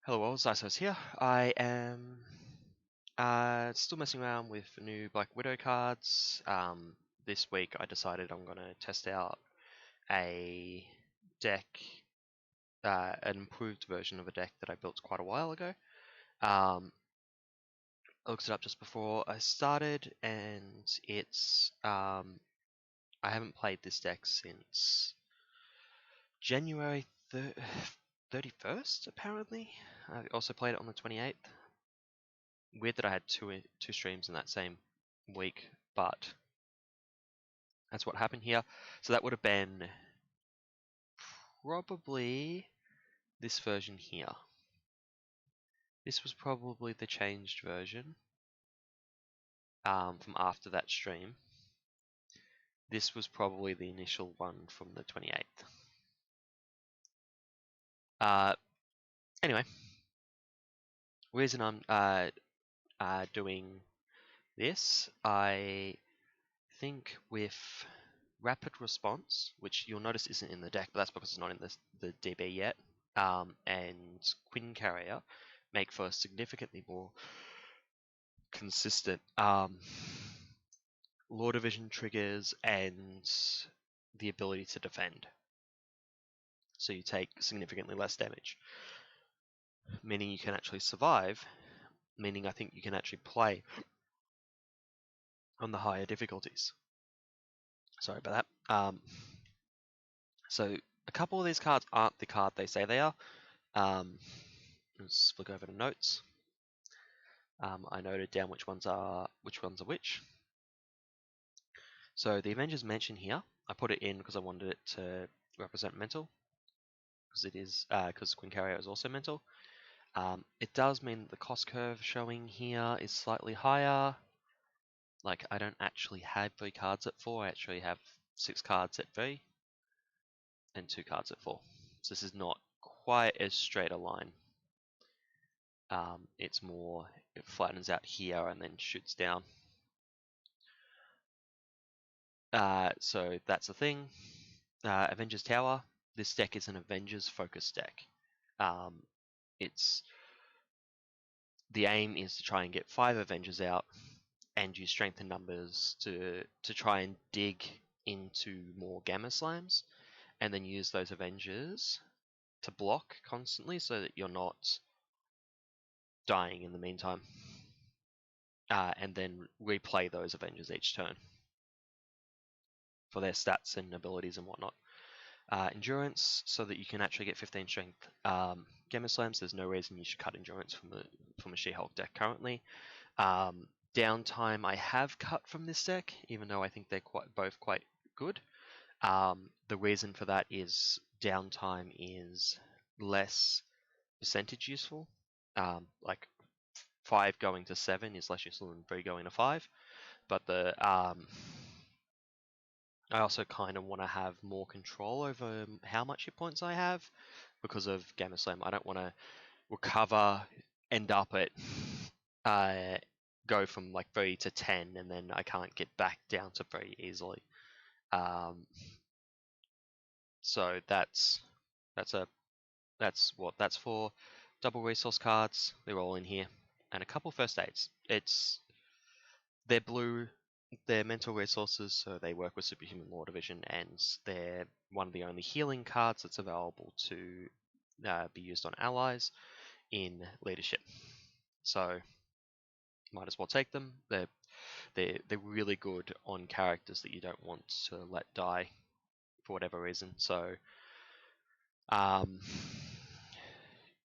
Hello all, Zysos here. I am still messing around with new Black Widow cards. This week I decided I'm going to test out a deck, an improved version of a deck that I built quite a while ago. I looked it up just before I started, and it's I haven't played this deck since January 31st, apparently. I also played it on the 28th. Weird that I had two streams in that same week, but that's what happened here. So that would have been probably this version here. This was probably the changed version from after that stream. This was probably the initial one from the 28th. Anyway, reason I'm doing this, I think with rapid response, which you'll notice isn't in the deck, but that's because it's not in the DB yet, and Quincarrier make for significantly more consistent lore division triggers and the ability to defend. So you take significantly less damage, meaning you can actually survive, meaning I think you can actually play on the higher difficulties. Sorry about that. So a couple of these cards aren't the card they say they are. Let's flick over to notes. I noted down which ones are which. So the Avengers mention here, I put it in because I wanted it to represent mental, because it is because Quincarrier is also mental. It does mean that the cost curve showing here is slightly higher. Like, I don't actually have 3 cards at 4, I actually have 6 cards at 3 and 2 cards at 4. So this is not quite as straight a line. It's more, it flattens out here and then shoots down. So that's the thing. Avengers Tower. This deck is an Avengers focused deck. The aim is to try and get 5 Avengers out and use strength in numbers to try and dig into more Gamma Slams, and then use those Avengers to block constantly so that you're not dying in the meantime. And then replay those Avengers each turn for their stats and abilities and whatnot. Endurance, so that you can actually get 15 strength Gamma Slams. There's no reason you should cut endurance from a She-Hulk deck currently. Downtime I have cut from this deck, even though I think they're both quite good. The reason for that is downtime is less percentage useful. Like 5 going to 7 is less useful than 3 going to 5. But I also kind of want to have more control over how much hit points I have because of Gamma Slam. I don't want to recover, end up at go from like 3 to 10, and then I can't get back down to 3 easily. So that's for. Double resource cards. They're all in here, and a couple first aids. They're blue. They're mental resources, so they work with Superhuman Lore Division, and they're one of the only healing cards that's available to be used on allies in leadership. So might as well take them. They're really good on characters that you don't want to let die for whatever reason. So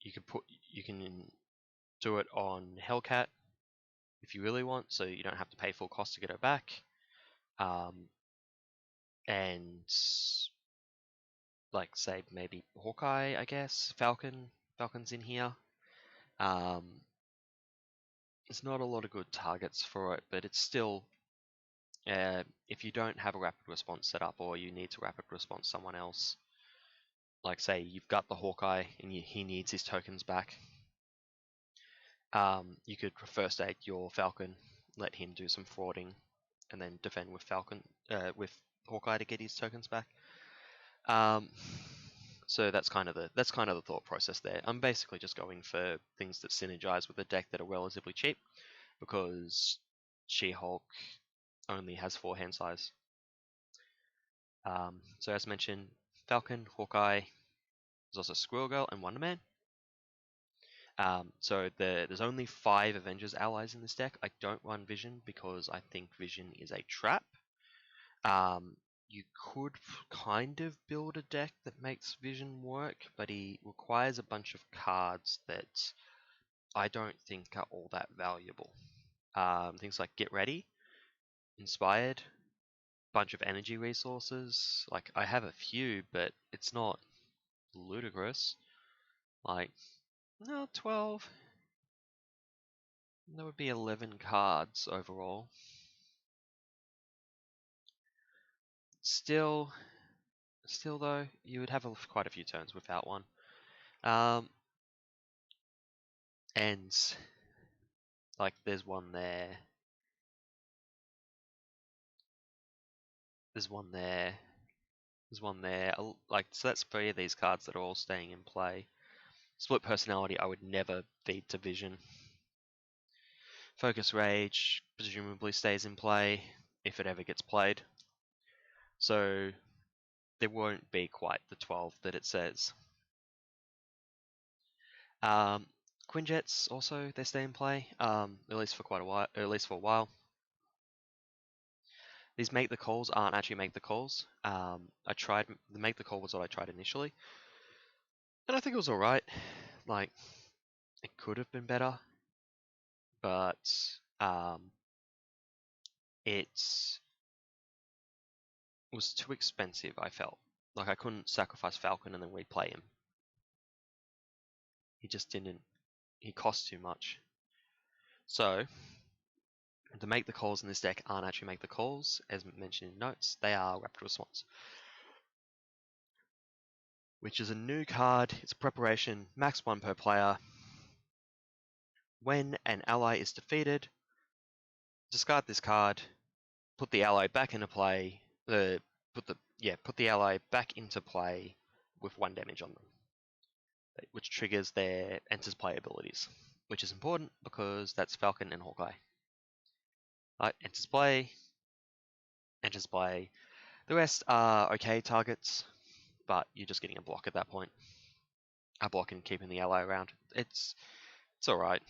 you can do it on Hellcat if you really want, so you don't have to pay full cost to get it back. And like, say, maybe Hawkeye, I guess. Falcon's in here. There's not a lot of good targets for it, but it's still, if you don't have a rapid response set up, or you need to rapid response someone else, like say you've got the Hawkeye and he needs his tokens back, you could first aid your Falcon, let him do some frauding, and then defend with Hawkeye to get his tokens back. So that's kind of the thought process there. I'm basically just going for things that synergize with a deck that are relatively cheap, because She-Hulk only has 4 hand size. So as mentioned, Falcon, Hawkeye, there's also Squirrel Girl and Wonder Man. So there's only 5 Avengers allies in this deck. I don't run Vision because I think Vision is a trap. You could kind of build a deck that makes Vision work, but he requires a bunch of cards that I don't think are all that valuable. Things like Get Ready, Inspired, bunch of energy resources. Like, I have a few, but it's not ludicrous. Like, no, 12. That would be 11 cards overall. Still though, you would have quite a few turns without one. And like, there's one there. There's one there. There's one there. Like, so that's 3 of these cards that are all staying in play. Split Personality, I would never feed to Vision. Focus Rage presumably stays in play if it ever gets played. So there won't be quite the 12 that it says. Quinjets also, they stay in play, at least for quite a while. At least for a while. These Make the Calls aren't actually Make the Calls. I tried the Make the Call was what I tried initially, and I think it was alright. Like, it could have been better, but it was too expensive, I felt. Like, I couldn't sacrifice Falcon and then replay him. He just didn't. He cost too much. So, to Make the Calls in this deck aren't actually Make the Calls, as mentioned in notes. They are Rapid Response, which is a new card. It's a preparation, max 1 per player. When an ally is defeated, discard this card, put the ally back into play. Put the ally back into play with 1 damage on them, which triggers their enters play abilities, which is important because that's Falcon and Hawkeye. Enters play, enters play. The rest are okay targets, but you're just getting a block at that point. A block and keeping the ally around. It's alright.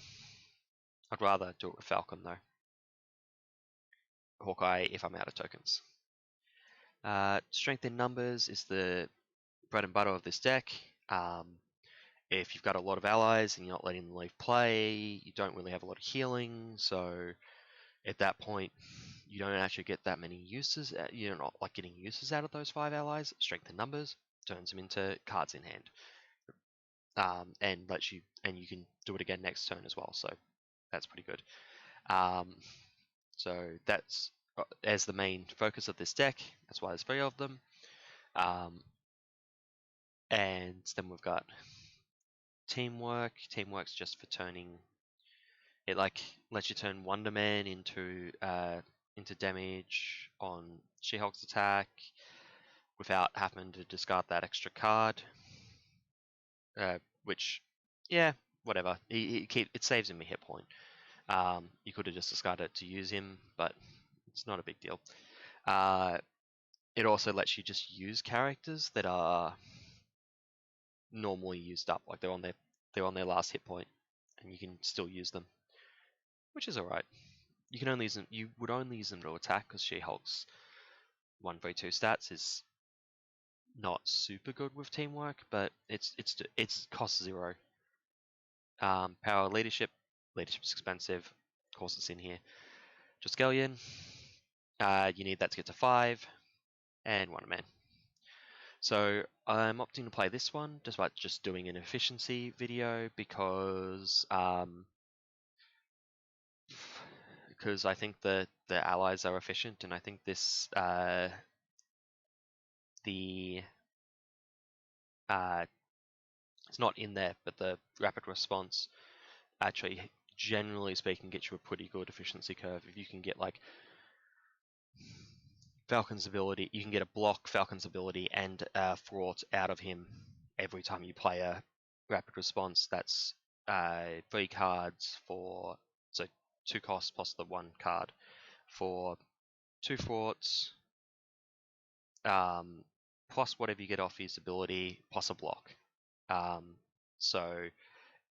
I'd rather do it with Falcon though. Hawkeye if I'm out of tokens. Strength in numbers is the bread and butter of this deck. If you've got a lot of allies and you're not letting them leave play, you don't really have a lot of healing, so at that point you don't actually get that many uses. You're not like getting uses out of those 5 allies. Strength in numbers turns them into cards in hand, and you can do it again next turn as well. So that's pretty good. So that's as the main focus of this deck. That's why there's 3 of them. And then we've got Teamwork. Teamwork's just for turning. It like lets you turn Wonder Man into damage on She-Hulk's attack without having to discard that extra card. Which, yeah, whatever. It saves him a hit point. You could have just discarded it to use him, but it's not a big deal. It also lets you just use characters that are normally used up, like they're on their last hit point, and you can still use them, which is alright. You can only use them. You would only use them to attack because She-Hulk's 1v2 stats is not super good with Teamwork, but it's cost 0. Power leadership's expensive. Of course, it's in here. Triskelion, you need that to get to 5, and Wonder Man. So I'm opting to play this one, despite just doing an efficiency video, because I think the allies are efficient, and I think this it's not in there, but the rapid response actually, generally speaking, gets you a pretty good efficiency curve. If you can get like Falcon's ability, you can get a block, Falcon's ability, and Thwart out of him every time you play a rapid response, that's 3 cards for, so 2 costs plus the 1 card for 2 thwarts, plus whatever you get off his ability, plus a block. So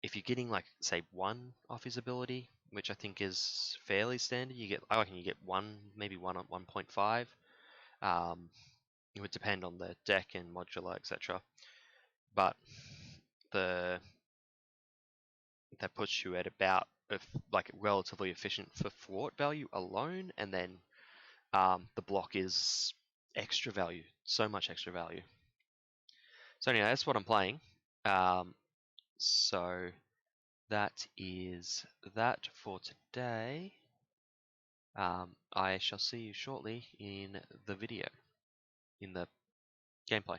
if you're getting like say 1 off his ability, which I think is fairly standard, I reckon you get 1, maybe 1 on 1.5. It would depend on the deck and modular, etc. But that puts you at about like relatively efficient for thwart value alone, and then the block is extra value, so much extra value. So anyway, that's what I'm playing. So that is that for today. I shall see you shortly in the video, in the gameplay.